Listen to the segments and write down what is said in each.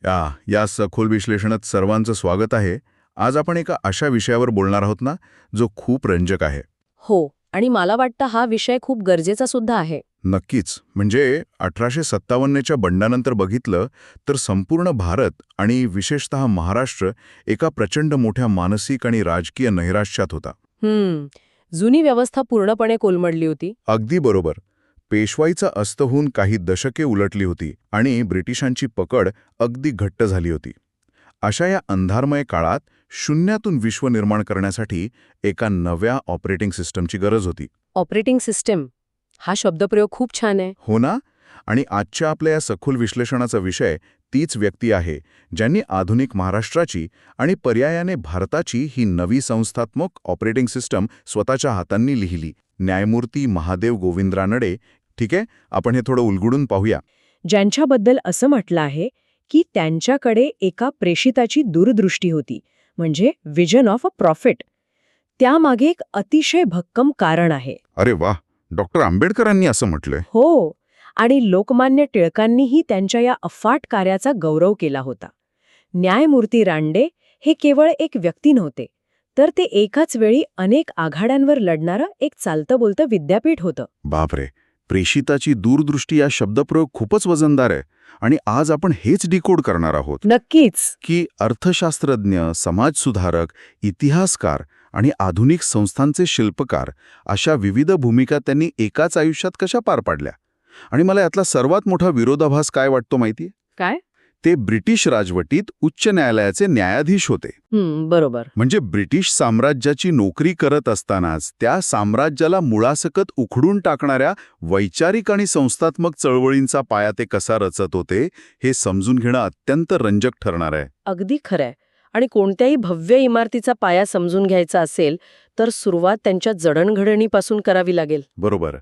या सखोल विश्लेषणात सर्वांचं स्वागत आहे. आज आपण एका अशा विषयावर बोलणार आहोत ना, जो खूप रंजक आहे. हो, आणि मला वाटतं हा विषय खूप गरजेचा सुद्धा आहे. नक्कीच. म्हणजे 1857च्या बंडानंतर बघितलं तर संपूर्ण भारत आणि विशेषतः महाराष्ट्र एका प्रचंड मोठ्या मानसिक आणि राजकीय नैराश्यात होता. जुनी व्यवस्था पूर्णपणे कोलमडली होती. अगदी बरोबर. पेशवाईचा अस्त होऊन काही दशके उलटली होती आणि ब्रिटिशांची पकड अगदी घट्ट झाली होती. अशा या अंधारमय काळात शून्यातून विश्व निर्माण करण्यासाठी एका नव्या ऑपरेटिंग सिस्टमची गरज होती. ऑपरेटिंग सिस्टम हा शब्दप्रयोग खूप छान आहे. हो ना? आणि आजच्या आपल्या या सखोल विश्लेषणाचा विषय तीच व्यक्ती आहे ज्यांनी आधुनिक महाराष्ट्राची आणि पर्यायाने भारताची ही नवी संस्थात्मक ऑपरेटिंग सिस्टम स्वतःच्या हातांनी लिहिली. न्यायमूर्ती महादेव गोविंद रानडे. ठीक आहे, आपण हे थोडं उलगडून पाहूया. ज्यांच्याबद्दल असं म्हटलं आहे की त्यांच्याकडे एका प्रेषिताची दूरदृष्टी होती, म्हणजे विजन ऑफ अ प्रॉफिट. त्यामागे एक अतिशय भक्कम कारण आहे. अरे वाह, डॉक्टर आंबेडकरांनी असं म्हटलंय. हो, आणि लोकमान्य टिळकांनीही त्यांच्या या अफाट कार्याचा गौरव केला होता. न्यायमूर्ती रानडे हे केवळ एक व्यक्ती नव्हते, तर ते एकाच वेळी अनेक आघाड्यांवर लढणारं एक चालतं बोलतं विद्यापीठ होतं. बापरे, प्रेषिताची दूरदृष्टी या शब्दप्रयोग खूपच वजनदार आहे. आणि आज आपण हेच डिकोड करणार आहोत. नक्कीच. की अर्थशास्त्रज्ञ, समाजसुधारक, इतिहासकार आणि आधुनिक संस्थांचे शिल्पकार अशा विविध भूमिका त्यांनी एकाच आयुष्यात कशा पार पाडल्या. आणि मला यातला सर्वात मोठा विरोधाभास काय वाटतो माहितीये? काय? ते ब्रिटिश राजवटीत उच्च न्यायालयाचे न्यायाधीश होते. बरोबर. म्हणजे ब्रिटिश साम्राज्याची नोकरी करत असतानाच त्या साम्राज्याला मुळासकट उखडून टाकणाऱ्या वैचारिक आणि संस्थात्मक चळवळींचा पाया ते कसा रचत होते हे समजून घेणं अत्यंत रंजक ठरणार आहे. अगदी खरंय. आणि कोणत्याही भव्य इमारतीचा पाया समजून घ्यायचा असेल तर सुरुवात त्यांच्या जडणघडणीपासून करावी लागेल. बरोबर.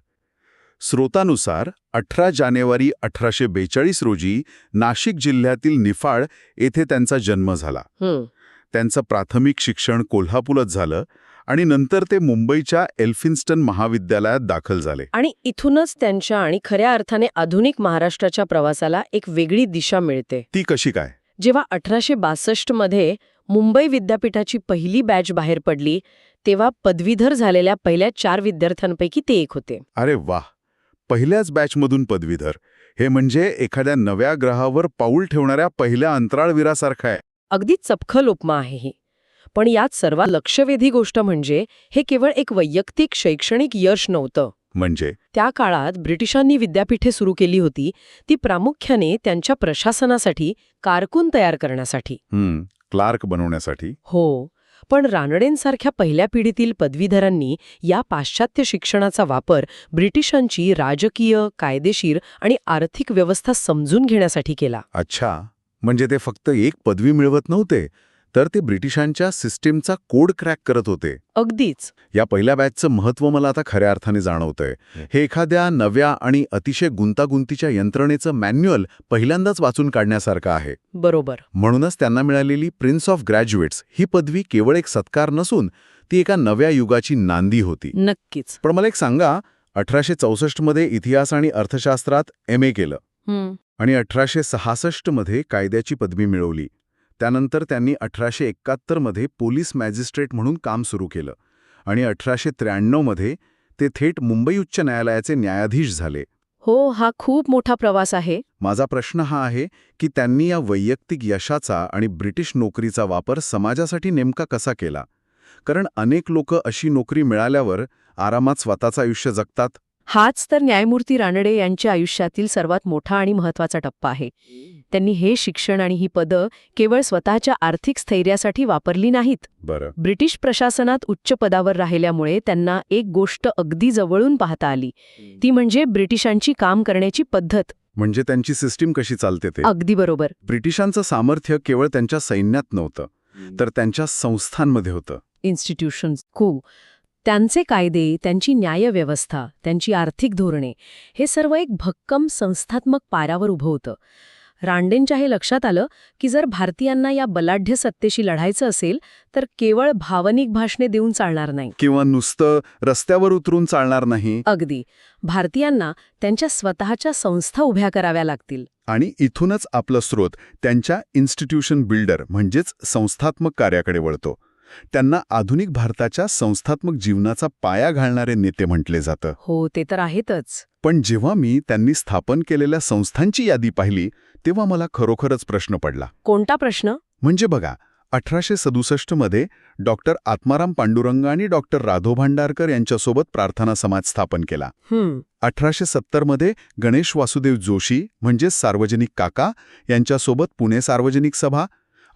स्रोतानुसार 18 जानेवारी 1842 रोजी नाशिक जिल्ह्यातील निफाड येथे त्यांचा जन्म झाला. त्यांचं प्राथमिक शिक्षण कोल्हापूरत झालं आणि नंतर ते मुंबईच्या एल्फिन्स्टन महाविद्यालयात दाखल झाले. आणि इथूनच त्यांच्या आणि खऱ्या अर्थाने आधुनिक महाराष्ट्राच्या प्रवासाला एक वेगळी दिशा मिळते. ती कशी काय? जेव्हा 1862 मध्ये मुंबई विद्यापीठाची पहिली बॅच बाहेर पडली, तेव्हा पदवीधर झालेल्या पहिल्या 4 विद्यार्थ्यांपैकी ते एक होते. अरे वाह, पहिल्याच बॅचमधून पदवीधर. हे म्हणजे एखाद्या नव्या ग्रहावर पाऊल ठेवणाऱ्या पहिल्या अंतराळवीरासारखं आहे. अगदी चपखल उपमा आहे ही. पण यात सर्वात लक्षवेधी गोष्ट म्हणजे हे केवळ एक वैयक्तिक शैक्षणिक यश नव्हतं. म्हणजे त्या काळात ब्रिटिशांनी विद्यापीठे सुरू केली होती ती प्रामुख्याने त्यांच्या प्रशासनासाठी, कारकून तयार करण्यासाठी. क्लार्क बनवण्यासाठी. हो, पण रानडेंसारख्या पहिल्या पिढीतील पदवीधरांनी या पाश्चात्य शिक्षणाचा वापर ब्रिटिशांची राजकीय, कायदेशीर आणि आर्थिक व्यवस्था समजून घेण्यासाठी केला. अच्छा, म्हणजे ते फक्त एक पदवी मिळवत नव्हते, तर ते ब्रिटिशांच्या सिस्टीमचा कोड क्रॅक करत होते. अगदीच. या पहिल्या बॅचचं महत्त्व मला आता खऱ्या अर्थाने जाणवतंय. हे एखाद्या नव्या आणि अतिशय गुंतागुंतीच्या यंत्रणेचं मॅन्युअल पहिल्यांदाच वाचून काढण्यासारखं आहे. बरोबर. म्हणूनच त्यांना मिळालेली प्रिन्स ऑफ ग्रॅज्युएट्स ही पदवी केवळ एक सत्कार नसून ती एका नव्या युगाची नांदी होती. नक्कीच. पण मला एक सांगा, 1864 मध्ये इतिहास आणि अर्थशास्त्रात MA केलं आणि 1866 मध्ये कायद्याची पदवी मिळवली. त्यानंतर त्यांनी 1871 मध्ये पोलीस मॅजिस्ट्रेट म्हणून काम सुरू केलं आणि 1893 मध्ये ते थेट मुंबई उच्च न्यायालयाचे न्यायाधीश झाले. हो, हा खूप मोठा प्रवास आहे. माझा प्रश्न हा आहे की त्यांनी या वैयक्तिक यशाचा आणि ब्रिटिश नोकरीचा वापर समाजासाठी नेमका कसा केला? कारण अनेक लोक अशी नोकरी मिळाल्यावर आरामात स्वतःचं आयुष्य जगतात. हाच तर न्यायमूर्ती रानडे यांच्या आयुष्यातील सर्वात मोठा आणि महत्त्वाचा टप्पा आहे. त्यांनी हे शिक्षण आणि ही पदं केवळ स्वतःच्या आर्थिक स्थैर्यासाठी वापरली नाहीत. बरं. ब्रिटिश प्रशासनात उच्च पदावर राहिल्यामुळे त्यांना एक गोष्ट अगदी जवळून पाहता आली, ती म्हणजे ब्रिटिशांची काम करण्याची पद्धत. म्हणजे त्यांची सिस्टीम कशी चालते ते. अगदी बरोबर. ब्रिटिशांचं सामर्थ्य केवळ त्यांच्या सैन्यात नव्हतं, तर त्यांच्या संस्थांमध्ये होतं. इन्स्टिट्यूशन्स. त्यांचे कायदे, त्यांची न्यायव्यवस्था, त्यांची आर्थिक धोरणे हे सर्व एक भक्कम संस्थात्मक पायावर उभं होतं. रानडेंच्या हे लक्षात आलं की जर भारतीयांना या बलाढ्य सत्तेशी लढायचं असेल तर केवळ भावनिक भाषणे देऊन चालणार नाही, किंवा नुसतं रस्त्यावर उतरून चालणार नाही. अगदी. भारतीयांना त्यांच्या स्वतःच्या संस्था उभ्या कराव्या लागतील. आणि इथूनच आपलं स्रोत त्यांच्या इन्स्टिट्यूशन बिल्डर म्हणजेच संस्थात्मक कार्याकडे वळतो. त्यांना आधुनिक भारताच्या संस्थात्मक जीवनाचा पाया घालणारे नेते म्हटले जातं. हो, ते तर आहेतच. पण जेव्हा मी त्यांनी स्थापन केलेल्या संस्थांची यादी पाहिली तेव्हा मला खरोखरच प्रश्न पडला. कोणता प्रश्न? म्हणजे बघा, 1867 मध्ये डॉक्टर आत्माराम पांडुरंग आणि डॉक्टर राधो भांडारकर यांच्यासोबत प्रार्थना समाज स्थापन केला. 1870 मध्ये गणेश वासुदेव जोशी म्हणजेच सार्वजनिक काका यांच्यासोबत पुणे सार्वजनिक सभा.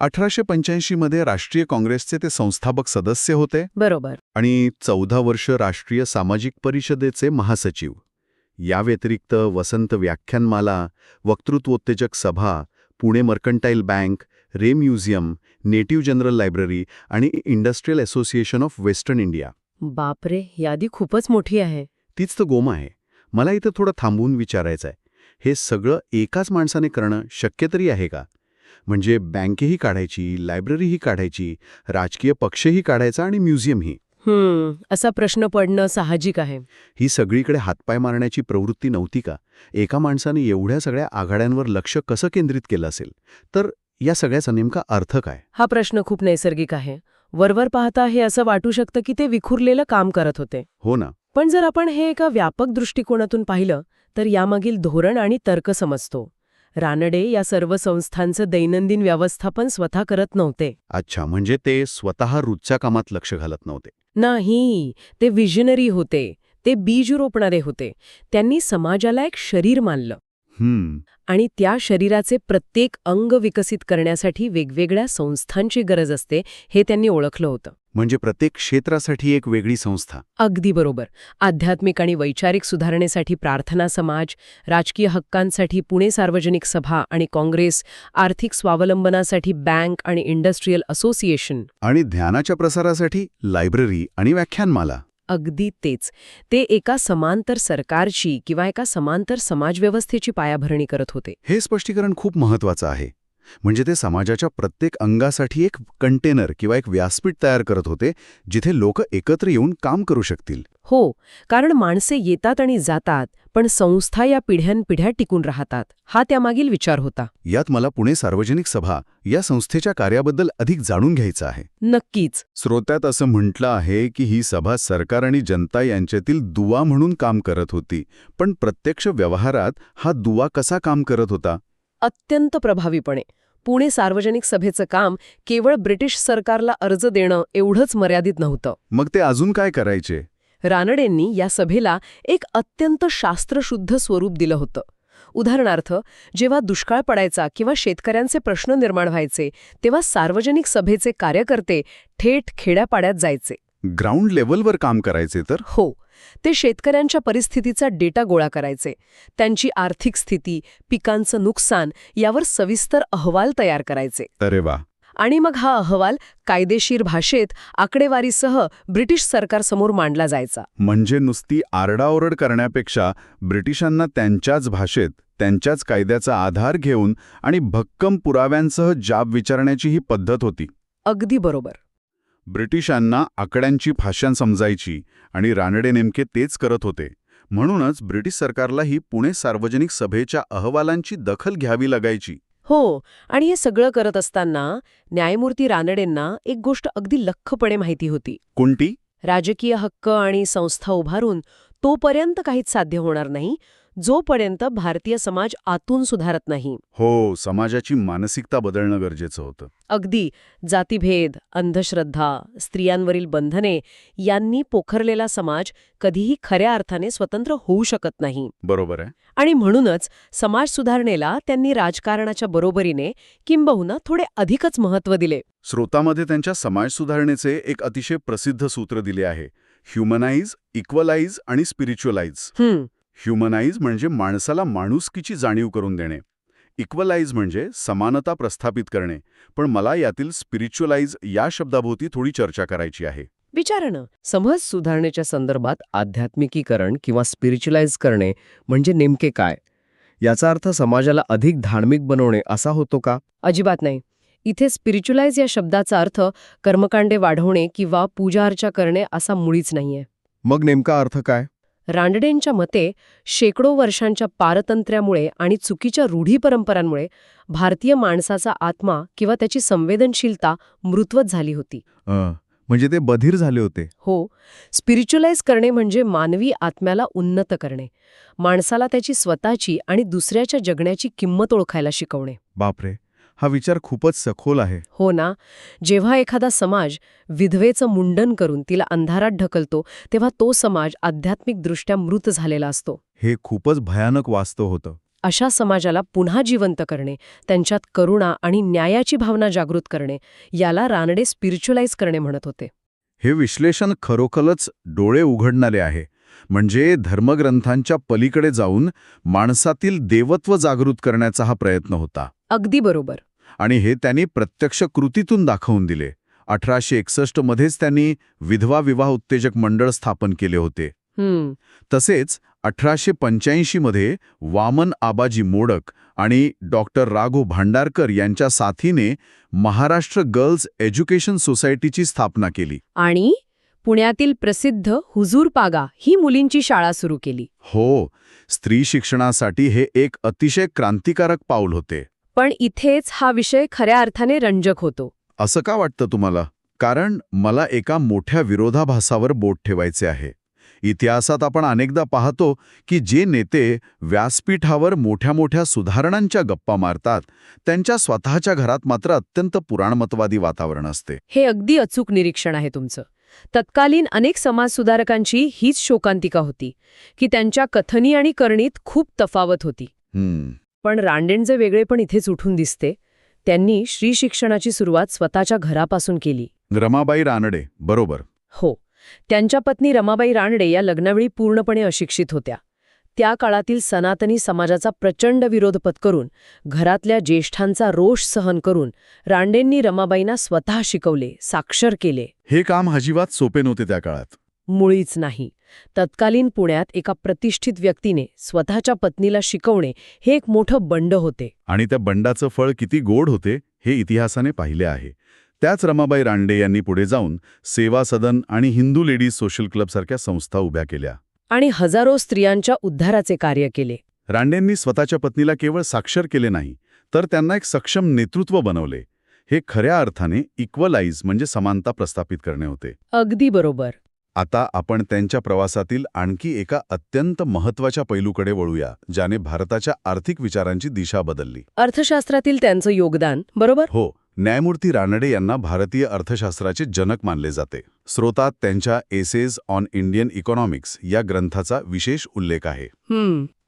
1885 मध्ये राष्ट्रीय काँग्रेसचे ते संस्थापक सदस्य होते. बरोबर. आणि 14 वर्ष राष्ट्रीय सामाजिक परिषदेचे महासचिव. या व्यतिरिक्त वसंत व्याख्यानमाला, वक्तृत्वोत्तेजक सभा, पुणे मर्कंटाईल बँक, रे म्युझियम, नेटिव्ह जनरल लायब्ररी आणि industrial association of western India. बापरे, यादी खूपच मोठी आहे. तीच तर गोमा आहे. मला इथं थोडं थांबवून विचारायचं आहे, हे सगळं एकाच माणसाने करणं शक्य तरी आहे का? म्हणजे बँकेही काढायची, लायब्ररीही काढायची, राजकीय पक्षही काढायचा आणि म्युझियमही. असा प्रश्न पडणं साहजिक आहे. ही सगळीकडे हातपाय मारण्याची प्रवृत्ती नव्हती का? एका माणसाने एवढ्या सगळ्या आघाड्यांवर लक्ष कसं केंद्रित केलं असेल? तर या सगळ्याचा नेमका अर्थ काय? हा प्रश्न खूप नैसर्गिक आहे. वरवर पाहता हे असं वाटू शकतं की ते विखुरलेलं काम करत होते. हो ना. पण जर आपण हे एका व्यापक दृष्टिकोनातून पाहिलं तर यामागील धोरण आणि तर्क समजतो. रानडे या सर्व संस्थांचं दैनंदिन व्यवस्थापन स्वतः करत नव्हते. अच्छा, म्हणजे ते स्वतः रोजच्या कामात लक्ष घालत नव्हते. नाही, ते विजनरी होते. ते बीज रोपणारे होते. त्यांनी समाजाला एक शरीर मानलं आणि त्या शरीराचे प्रत्येक अंग विकसित करण्यासाठी वेगवेगळ्या संस्थांची गरज असते हे त्यांनी ओळखलं होतं. म्हणजे प्रत्येक क्षेत्रासाठी एक वेगळी संस्था. अगदी बरोबर. आध्यात्मिक आणि वैचारिक सुधारणेसाठी प्रार्थना समाज, राजकीय हक्कांसाठी पुणे सार्वजनिक सभा आणि काँग्रेस, आर्थिक स्वावलंबनासाठी बँक आणि इंडस्ट्रियल असोसिएशन, आणि ध्यानाच्या प्रसारासाठी लायब्ररी आणि व्याख्यानमाला. अगदी तेच. ते एका समांतर सरकारची किंवा एका समांतर समाजव्यवस्थेची पायाभरणी करत होते. हे स्पष्टीकरण खूप महत्वाचं आहे. म्हणजे ते समाजाच्या प्रत्येक अंगासाठी एक कंटेनर किंवा एक व्यासपीठ तयार करत होते, जिथे लोक एकत्र येऊन काम करू शकतील. हो, कारण माणसे येतात आणि जातात, पण संस्था या पिढ्यानपिढ्या टिकून राहतात. हा त्यामागील विचार होता. यात मला पुणे सार्वजनिक सभा या संस्थेच्या कार्याबद्दल अधिक जाणून घ्यायचं आहे. नक्कीच. स्रोत्यात असं म्हटलं आहे की ही सभा सरकार आणि जनता यांच्यातील दुवा म्हणून काम करत होती. पण प्रत्यक्ष व्यवहारात हा दुवा कसा काम करत होता? अत्यंत प्रभावीपणे. पुणे सार्वजनिक सभेचं काम केवळ ब्रिटिश सरकारला अर्ज देणं एवढंच मर्यादित नव्हतं. मग ते अजून काय करायचे? रानडेंनी या सभेला एक अत्यंत शास्त्रशुद्ध स्वरूप दिलं होतं. उदाहरणार्थ, जेव्हा दुष्काळ पडायचा किंवा शेतकऱ्यांचे प्रश्न निर्माण व्हायचे, तेव्हा सार्वजनिक सभेचे कार्यकर्ते थेट खेड्यापाड्यात जायचे. ग्राउंड लेव्हलवर काम करायचे तर? हो, ते शेतकऱ्यांच्या परिस्थितीचा डेटा गोळा करायचे. त्यांची आर्थिक स्थिती, पिकांचं नुकसान यावर सविस्तर अहवाल तयार करायचे. अरे वा. आणि मग हा अहवाल कायदेशीर भाषेत आकडेवारीसह ब्रिटिश सरकारसमोर मांडला जायचा. म्हणजे नुसती आरडाओरड करण्यापेक्षा ब्रिटिशांना त्यांच्याच भाषेत, त्यांच्याच कायद्याचा आधार घेऊन आणि भक्कम पुराव्यांसह जाब विचारण्याची ही पद्धत होती. अगदी बरोबर. ब्रिटिशांना आकड्यांची भाषा समजायची आणि रानडे नेमके तेच करत होते. म्हणूनच ब्रिटिश सरकारला ही पुणे सार्वजनिक सभेच्या अहवालांची दखल घ्यावी लागायची. हो, आणि हे सगळं करत असताना न्यायमूर्ती रानडेंना एक गोष्ट अगदी लख्खपणे माहिती होती. कोणती? राजकीय हक्क आणि संस्था उभारून तोपर्यंत काहीच साध्य होणार नाही जोपर्यंत भारतीय समाज आतून सुधारत नाही. हो, समाजाची मानसिकता बदलणं गरजेचं होतं. अगदी. जातीभेद, अंधश्रद्धा, स्त्रियांवरील बंधने यांनी पोखरलेला समाज कधीही खऱ्या अर्थाने स्वतंत्र होऊ शकत नाही. बरोबर आहे. आणि म्हणूनच समाज सुधारणेला त्यांनी राजकारणाच्या बरोबरीने किंबहुना थोडे अधिकच महत्त्व दिले. स्रोतामध्ये त्यांच्या समाज सुधारणेचे एक अतिशय प्रसिद्ध सूत्र दिले आहे: ह्युमनाइज, इक्वलाइज आणि स्पिरिच्युअलाइज. ह्युमनाइज म्हणजे माणसाला माणुसकीची जाणीव करून देणे. इक्वलाइज म्हणजे समानता प्रस्थापित करणे. पण मला यातील स्पिरिच्युअलाइज या शब्दाभोवती थोडी चर्चा करायची आहे. विचारणं. समज सुधारणेच्या संदर्भात आध्यात्मिकीकरण किंवा स्पिरिच्युअलाइज करणे म्हणजे नेमके काय? याचा अर्थ समाजाला अधिक धार्मिक बनवणे असा होतो का? अजिबात नाही. इथे स्पिरिच्युअलाइज या शब्दाचा अर्थ कर्मकांडे वाढवणे किंवा पूजा अर्चा करणे असा मुळीच नाहीये. मग नेमका अर्थ काय? रानडेंच्या मते शेकडो वर्षांच्या पारतंत्र्यामुळे आणि चुकीच्या रूढी परंपरांमुळे भारतीय माणसाचा आत्मा किंवा त्याची संवेदनशीलता मृतवत झाली होती. म्हणजे ते बधीर झाले होते. हो, स्पिरिच्युअलाइज करणे म्हणजे मानवी आत्म्याला उन्नत करणे, माणसाला त्याची स्वतःची आणि दुसऱ्याच्या जगण्याची किंमत ओळखायला शिकवणे. बापरे, हा विचार खूपच सखोल आहे. हो ना. जेव्हा एखादा समाज विधवेचं मुंडन करून तिला अंधारात ढकलतो तेव्हा तो समाज आध्यात्मिकदृष्ट्या मृत झालेला असतो. हे खूपच भयानक वास्तव होतं. अशा समाजाला पुन्हा जिवंत करणे, त्यांच्यात करुणा आणि न्यायाची भावना जागृत करणे, याला रानडे स्पिरिच्युअलाइज करणे म्हणत होते. हे विश्लेषण खरोखरच डोळे उघडणारे आहे. म्हणजे धर्मग्रंथांच्या पलीकडे जाऊन माणसातील देवत्व जागृत करण्याचा हा प्रयत्न होता. अगदी बरोबर. आणि हे त्यांनी प्रत्यक्ष कृतीतून दाखवून दिले. 1861 मध्येच त्यांनी विधवा विवाह उत्तेजक मंडळ स्थापन केले होते. तसेच 1885 मध्ये वामन आबाजी मोडक आणि डॉक्टर राघो भांडारकर यांच्या साथीने महाराष्ट्र गर्ल्स एज्युकेशन सोसायटीची स्थापना केली. आणि पुण्यातील प्रसिद्ध हुजूर पागा ही मुलींची शाळा सुरू केली. हो, स्त्री शिक्षणासाठी हे एक अतिशय क्रांतिकारक पाऊल होते. पण इथेच हा विषय खऱ्या अर्थाने रंजक होतो. असं का वाटतं तुम्हाला? कारण मला एका मोठ्या विरोधाभासावर बोट ठेवायचे आहे. इतिहासात आपण अनेकदा पाहतो की जे नेते व्यासपीठावर मोठ्या मोठ्या सुधारणांच्या गप्पा मारतात त्यांच्या स्वतःच्या घरात मात्र अत्यंत पुराणमतवादी वातावरण असते. हे अगदी अचूक निरीक्षण आहे तुमचं. तत्कालीन अनेक समाजसुधारकांची हीच शोकांतिका होती की त्यांच्या कथनी आणि करणीत खूप तफावत होती. पण रानडेंचे वेगळेपण इथेच उठून दिसते. त्यांनी श्री शिक्षणाची सुरुवात स्वतःच्या घरापासून केली. रमाबाई रानडे, बरोबर. हो, त्यांच्या पत्नी रमाबाई रानडे या लग्नावेळी पूर्णपणे अशिक्षित होत्या. त्या काळातील सनातनी समाजाचा प्रचंड विरोध पत्करून, घरातल्या ज्येष्ठांचा रोष सहन करून रानडेंनी रमाबाईंना स्वतः शिकवले, साक्षर केले. हे काम अजिबात सोपे नव्हते त्या काळात. मुळीच नाही. तत्कालीन पुण्यात एका प्रतिष्ठित व्यक्तीने स्वतःच्या पत्नीला शिकवणे हे एक मोठं बंड होते. आणि त्या बंडाचं फळ किती गोड होते हे इतिहासाने पाहिले आहे. त्याच रमाबाई रानडे यांनी पुढे जाऊन सेवा सदन आणि हिंदू लेडीज सोशल क्लबसारख्या संस्था उभ्या केल्या. आणि हजारो स्त्रियांच्या उद्धाराचे कार्य केले. रानडेंनी स्वतःच्या पत्नीला केवळ साक्षर केले नाही, तर त्यांना एक सक्षम नेतृत्व बनवले. हे खऱ्या अर्थाने इक्वलाइज म्हणजे समानता प्रस्थापित करणे होते. अगदी बरोबर. आता आपण त्यांच्या प्रवासातील आणखी एका अत्यंत महत्त्वाच्या पैलूकडे वळूया, ज्याने भारताच्या आर्थिक विचारांची दिशा बदलली. अर्थशास्त्रातील त्यांचं योगदान, बरोबर? हो, न्यायमूर्ती रानडे यांना भारतीय अर्थशास्त्राचे जनक मानले जाते. स्रोतात त्यांच्या एसेज ऑन इंडियन इकॉनॉमिक्स या ग्रंथाचा विशेष उल्लेख आहे.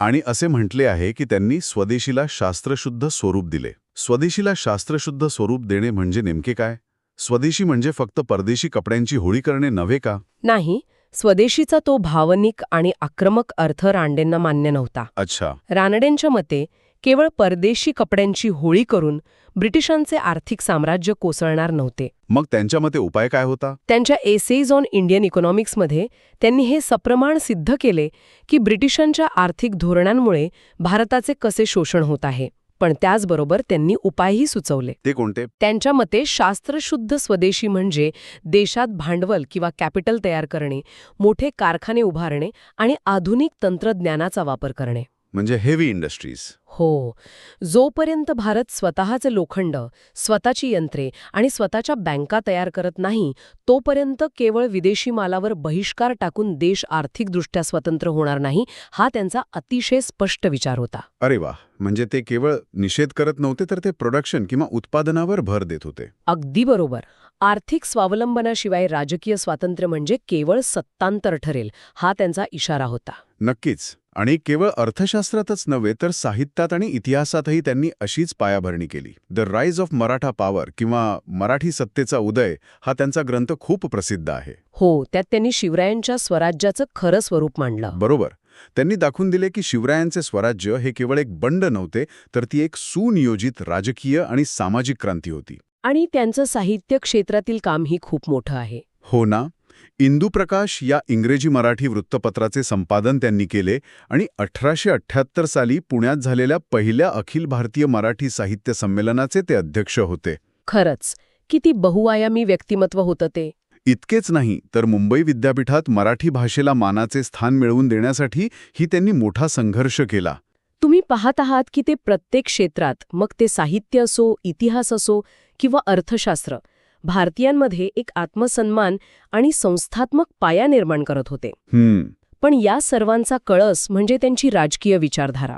आणि असे म्हटले आहे की त्यांनी स्वदेशीला शास्त्रशुद्ध स्वरूप दिले. स्वदेशीला शास्त्रशुद्ध स्वरूप देणे म्हणजे नेमके काय? स्वदेशी म्हणजे फक्त परदेशी कपड्यांची होळी करणे नव्हे का? नाही, स्वदेशीचा तो भावनिक आणि आक्रमक अर्थ रानडेंना मान्य नव्हता. अच्छा. रानडेंच्या मते केवळ परदेशी कपड्यांची होळी करून ब्रिटिशांचे आर्थिक साम्राज्य कोसळणार नव्हते. मग त्यांच्या मते उपाय काय होता? त्यांच्या एसेज ऑन इंडियन इकॉनॉमिक्समध्ये त्यांनी हे सप्रमाण सिद्ध केले की ब्रिटिशांच्या आर्थिक धोरणांमुळे भारताचे कसे शोषण होत आहे. पण त्याचबरोबर त्यांनी उपायही सुचवले. ते कोणते? त्यांच्या मते शास्त्रशुद्ध स्वदेशी म्हणजे देशात भांडवल किंवा कॅपिटल तयार करणे, मोठे कारखाने उभारणे आणि आधुनिक तंत्रज्ञानाचा वापर करणे. म्हणजे हेवी इंडस्ट्रीज. हो, जोपर्यंत भारत स्वतःचे लोखंड, स्वतःची यंत्रे आणि स्वतःच्या बँका तयार करत नाही, तोपर्यंत केवळ विदेशी मालावर बहिष्कार टाकून देश आर्थिकदृष्ट्या स्वतंत्र होणार नाही, हा त्यांचा अतिशय स्पष्ट विचार होता. अरे वा, म्हणजे ते केवळ निषेध करत नव्हते, तर ते प्रोडक्शन किंवा उत्पादनावर भर देत होते. अगदी बरोबर. आर्थिक स्वावलंबनाशिवाय राजकीय स्वातंत्र्य म्हणजे केवळ सत्तांतर ठरेल, हा त्यांचा इशारा होता. नक्कीच. आणि केवळ अर्थशास्त्रातच नव्हे तर साहित्यात आणि इतिहासातही त्यांनी अशीच पायाभरणी केली. The rise of Maratha power किंवा मराठी सत्तेचा उदय हा त्यांचा ग्रंथ खूप प्रसिद्ध आहे. हो, त्यात त्यांनी शिवरायांच्या स्वराज्याचं खरं स्वरूप मांडलं. बरोबर. त्यांनी दाखवून दिले की शिवरायांचे स्वराज्य हे केवळ एक बंड नव्हते, तर ती एक सुनियोजित राजकीय आणि सामाजिक क्रांती होती. आणि त्यांचं साहित्य क्षेत्रातील कामही खूप मोठं आहे. हो ना. इंदुप्रकाश या इंग्रजी मराठी वृत्तपत्राचे संपादन त्यांनी केले आणि 1878 साली पुण्यात झालेल्या पहिल्या अखिल भारतीय मराठी साहित्य संमेलनाचे ते अध्यक्ष होते. खरंच, किती बहुआयामी व्यक्तिमत्व होतं ते. इतकेच नाही तर मुंबई विद्यापीठात मराठी भाषेला मानाचे स्थान मिळवून देण्यासाठी ही त्यांनी मोठा संघर्ष केला. तुम्ही पाहत आहात की ते प्रत्येक क्षेत्रात, मग ते साहित्य असो, इतिहास असो किंवा अर्थशास्त्र, भारतीयांमध्ये एक आत्मसन्मान आणि संस्थात्मक पाया निर्माण करत होते. पण या सर्वांचा कळस म्हणजे त्यांची राजकीय विचारधारा.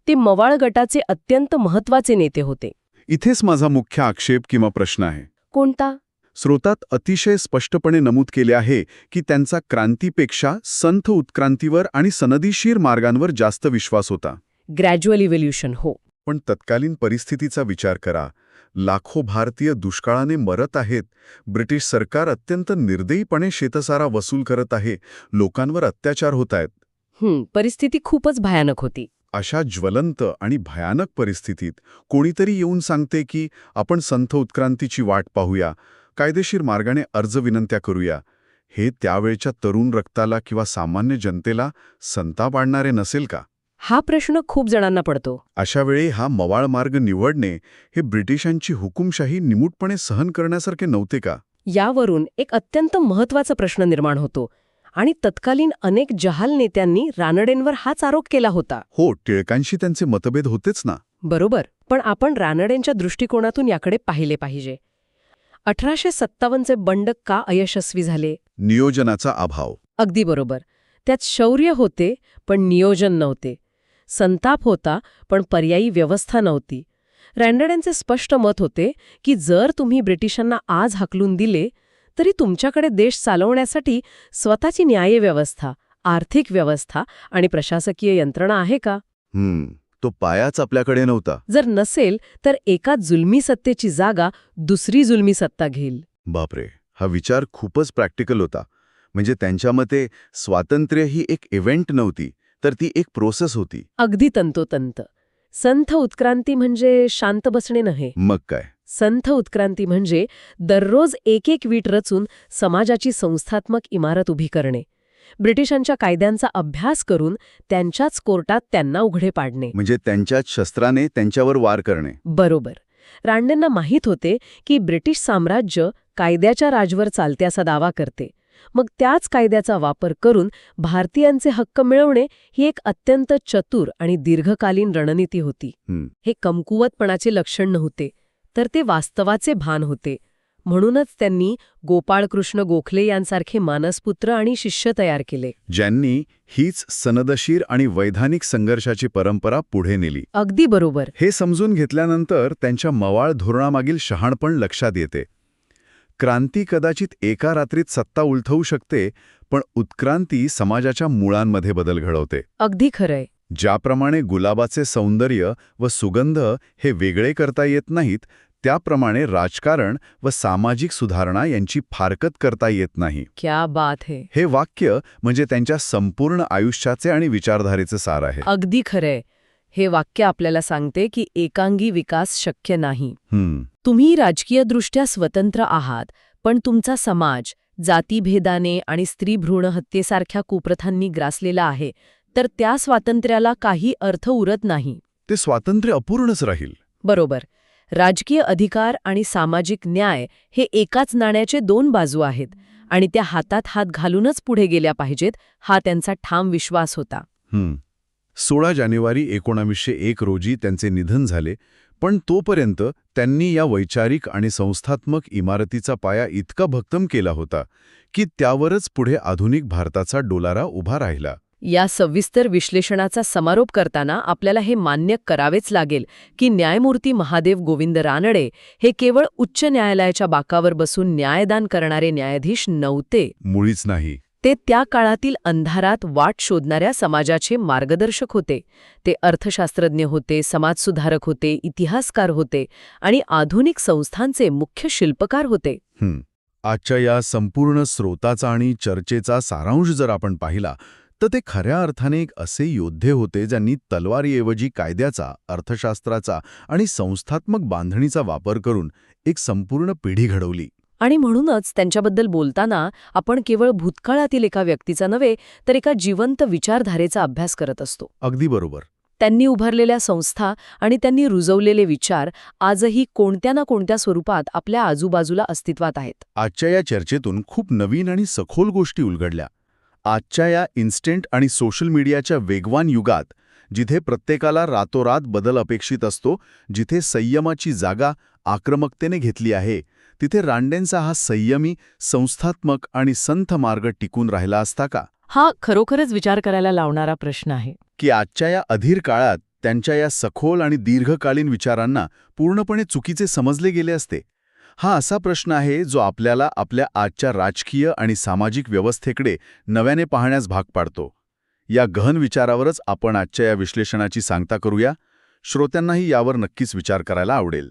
ते मवाळ गटाचे अत्यंत महत्त्वाचे नेते होते. इथेच माझा मुख्य आक्षेप किंवा प्रश्न आहे. कोणता? स्रोतात अतिशय स्पष्टपणे नमूद केले आहे की त्यांचा क्रांतीपेक्षा संथ उत्क्रांतीवर आणि सनदीशीर मार्गांवर जास्त विश्वास होता. ग्रॅज्युअल इव्होल्युशन, हो. पण तत्कालीन परिस्थितीचा विचार करा. लाखो भारतीय दुष्काळाने मरत आहेत. ब्रिटिश सरकार अत्यंत निर्दयीपणे शेतसारा वसूल करत आहे. लोकांवर अत्याचार होत आहेत. परिस्थिती खूपच भयानक होती. अशा ज्वलंत आणि भयानक परिस्थितीत कोणीतरी येऊन सांगते की आपण संथ उत्क्रांतीची वाट पाहूया, कायदेशीर मार्गाने अर्ज विनंत्या करूया. हे त्यावेळच्या तरुण रक्ताला किंवा सामान्य जनतेला संताप आणणारे नसेल का? हा प्रश्न खूप जणांना पडतो. अशावेळी हा मवाळ मार्ग निवडणे हे ब्रिटिशांची हुकुमशाही निमूटपणे सहन करण्यासारखे नव्हते का? यावरून एक अत्यंत महत्त्वाचा प्रश्न निर्माण होतो आणि तत्कालीन अनेक जहाल नेत्यांनी रानडेंवर हाच आरोप केला होता. हो, टिळकांशी त्यांचे मतभेद होतेच ना. बरोबर. पण आपण रानडेंच्या दृष्टिकोनातून याकडे पाहिले पाहिजे. 1857चे बंड का अयशस्वी झाले? नियोजनाचा अभाव. अगदी बरोबर. त्यात शौर्य होते पण नियोजन नव्हते. संताप होता पण पर्यायी व्यवस्था नव्हती. रॅनडेंचे स्पष्ट मत होते की जर तुम्ही ब्रिटिशांना आज हाकलून दिले तरी तुमच्याकडे देश चालवण्यासाठी स्वतःची न्यायव्यवस्था, आर्थिक व्यवस्था आणि प्रशासकीय यंत्रणा आहे का? तो पायाच आपल्याकडे नव्हता. जर नसेल तर एका जुलमी सत्तेची जागा दुसरी जुलमी सत्ता घेईल. बापरे, हा विचार खूपच प्रॅक्टिकल होता. म्हणजे त्यांच्या मते स्वातंत्र्य ही एक इव्हेंट नव्हती, तर ती एक प्रोसेस होती. अगदी तंतोतंत. संथ उत्क्रांती म्हणजे शांत बसणे नव्हे. मग काय? संथ उत्क्रांती म्हणजे दररोज एक एक वीट रचून समाजाची संस्थात्मक इमारत उभी करणे. ब्रिटिशांच्या कायद्यांचा अभ्यास करून त्यांच्याच कोर्टात त्यांना उघडे पाडणे. म्हणजे त्यांच्याच शस्त्राने त्यांच्यावर वार करणे. बरोबर. रांडेंना माहीत होते की ब्रिटिश साम्राज्य कायद्याच्या राजवर चालते असा दावा करते. मग त्याच कायद्याचा वापर करून भारतीयांचे हक्क मिळवणे ही एक अत्यंत चतुर आणि दीर्घकालीन रणनीती होती. हे कमकुवतपणाचे लक्षण नव्हते, तर ते वास्तवाचे भान होते. म्हणूनच त्यांनी गोपाळकृष्ण गोखले यांसारखे मानसपुत्र आणि शिष्य तयार केले, ज्यांनी हीच सनदशीर आणि वैधानिक संघर्षाची परंपरा पुढे नेली. अगदी बरोबर. हे समजून घेतल्यानंतर त्यांच्या मवाळ धोरणामागील शहाणपण लक्षात येते. क्रांती कदाचित एका रात्रीत सत्ता उलथवू शकते, पण उत्क्रांती समाजाच्या मुळांमध्ये बदल घडवते. अगदी खरंय. ज्याप्रमाणे गुलाबाचे सौंदर्य व सुगंध हे वेगळे करता येत नाहीत, त्याप्रमाणे राजकारण व सामाजिक सुधारणा यांची फारकत करता येत नाही. क्या बात है. हे वाक्य म्हणजे त्यांच्या संपूर्ण आयुष्याचे आणि विचारधारेचे सार आहे. अगदी खरंय. हे वाक्य आपल्याला सांगते की एकांगी विकास शक्य नाही. तुम्ही राजकीयदृष्ट्या स्वतंत्र आहात, पण तुमचा समाज जातीभेदाने आणि स्त्रीभ्रूण हत्येसारख्या कुप्रथांनी ग्रासलेला आहे, तर त्या स्वातंत्र्याला काही अर्थ उरत नाही. ते स्वातंत्र्य अपूर्णच राहील. बरोबर. राजकीय अधिकार आणि सामाजिक न्याय हे एकाच नाण्याचे दोन बाजू आहेत आणि त्या हातात हात घालूनच पुढे गेल्या पाहिजेत, हा त्यांचा ठाम विश्वास होता. 16 जानेवारी 1901 रोजी त्यांचे निधन झाले, पण तोपर्यंत त्यांनी या वैचारिक आणि संस्थात्मक इमारतीचा पाया इतका भक्कम केला होता की त्यावरच पुढे आधुनिक भारताचा डोलारा उभा राहिला. या सविस्तर विश्लेषणाचा समारोप करताना आपल्याला हे मान्य करावेच लागेल की न्यायमूर्ती महादेव गोविंद रानडे हे केवळ उच्च न्यायालयाच्या बाकावर बसून न्यायदान करणारे न्यायाधीश नव्हते. मुळीच नाही. ते त्या काळातील अंधारात वाट शोधणाऱ्या समाजाचे मार्गदर्शक होते. ते अर्थशास्त्रज्ञ होते, समाजसुधारक होते, इतिहासकार होते आणि आधुनिक संस्थांचे मुख्य शिल्पकार होते. आजच्या या संपूर्ण स्रोताचा आणि चर्चेचा सारांश जर आपण पाहिला तर ते खऱ्या अर्थाने एक असे योद्धे होते ज्यांनी तलवारीऐवजी कायद्याचा, अर्थशास्त्राचा आणि संस्थात्मक बांधणीचा वापर करून एक संपूर्ण पिढी घडवली. आणि म्हणूनच त्यांच्याबद्दल बोलताना आपण केवळ भूतकाळातील एका व्यक्तीचा नव्हे तर एका जिवंत विचारधारेचा अभ्यास करत असतो. अगदी बरोबर. त्यांनी उभारलेल्या संस्था आणि त्यांनी रुजवलेले विचार आजही कोणत्या ना कोणत्या स्वरूपात आपल्या आजूबाजूला अस्तित्वात आहेत. आजच्या या चर्चेतून खूप नवीन आणि सखोल गोष्टी उलगडल्या. आजच्या या इन्स्टंट आणि सोशल मीडियाच्या वेगवान युगात, जिथे प्रत्येकाला रातोरात बदल अपेक्षित असतो, जिथे संयमाची जागा आक्रमकतेने घेतली आहे, तिथे रांडेंचा हा संयमी, संस्थात्मक आणि संथ मार्ग टिकून राहिला असता का? हा खरोखरच विचार करायला लावणारा प्रश्न आहे. की आजच्या या अधीर काळात त्यांच्या या सखोल आणि दीर्घकालीन विचारांना पूर्णपणे चुकीचे समजले गेले असते? हा असा प्रश्न आहे जो आपल्याला आपल्या आजच्या राजकीय आणि सामाजिक व्यवस्थेकडे नव्याने पाहण्यास भाग पाडतो. या गहन विचारावरच आपण आजच्या या विश्लेषणाची सांगता करूया. श्रोत्यांनाही यावर नक्कीच विचार करायला आवडेल.